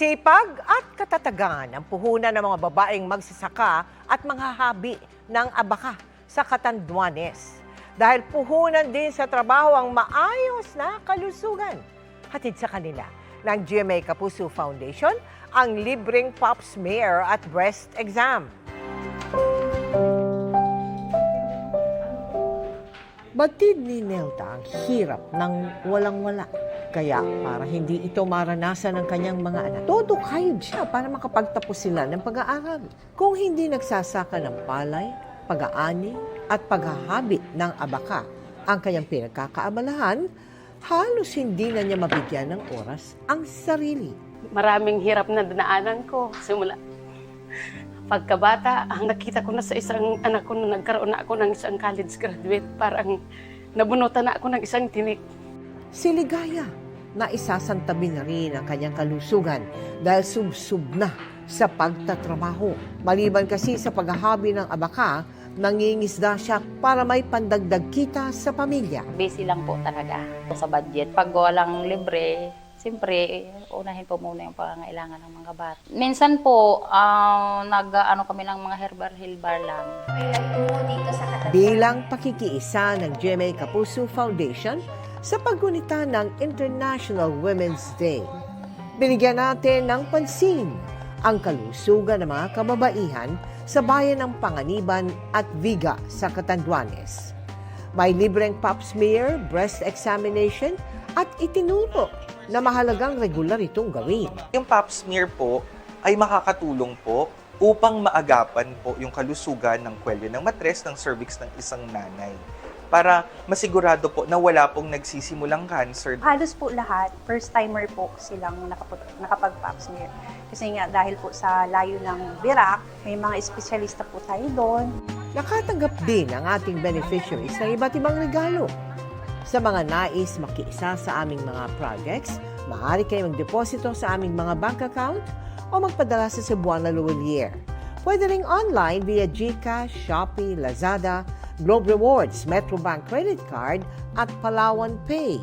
Sipag at katatagan ang puhunan ng mga babaeng magsasaka at mga habi ng abaka sa Catanduanes. Dahil puhunan din sa trabaho ang maayos na kalusugan. Hatid sa kanila ng GMA Kapuso Foundation ang libreng pap smear at breast exam. Batid ni Nelda ang hirap ng walang-wala. Kaya para hindi ito maranasan ng kanyang mga anak, todo kayod siya para makapagtapos sila ng pag-aaral. Kung hindi nagsasaka ng palay, pag-aani at paghahabit ng abaka ang kanyang pinagkakaabalahan, halos hindi na niya mabigyan ng oras ang sarili. Maraming hirap na dinaanan ko. Simula pagkabata, ang nakita ko na sa isang anak ko na nagkaroon na ako ng isang college graduate, parang nabunutan na ako ng isang tinik. Si Ligaya na isasantabi na rin ang kanyang kalusugan dahil sub-sub na sa pagtatrabaho. Maliban kasi sa paghahabi ng abaka, nangingisda siya para may pandagdag kita sa pamilya. Busy lang po talaga sa budget. Pag walang libre, siyempre, unahin po muna yung pangangailangan ng mga bata. Minsan po, nag-ano kami ng mga herbal lang. Bilang pakikiisa ng GMA Kapuso Foundation sa paggunita ng International Women's Day, binigyan natin ng pansin ang kalusugan ng mga kababaihan sa bayan ng Panganiban at Viga sa Catanduanes. May libreng pap smear, breast examination at itinuro na mahalagang regular itong gawin. Yung pap smear po ay makakatulong po upang maagapan po yung kalusugan ng kwelyo ng matres ng cervix ng isang nanay para masigurado po na wala pong nagsisimulang cancer. Halos po lahat, first-timer po silang nakapag-pap smear. Kasi nga dahil po sa layo ng Virac, may mga espesyalista po tayo doon. Nakatanggap din ang ating beneficiaries ng iba't ibang regalo. Sa mga nais makiisa sa aming mga projects, maaari kayo magdeposito sa aming mga bank account o magpadala sa Cebuana Luwalier. Pwede ring online via GCash, Shopee, Lazada, Globe Rewards, Metrobank Credit Card at Palawan Pay.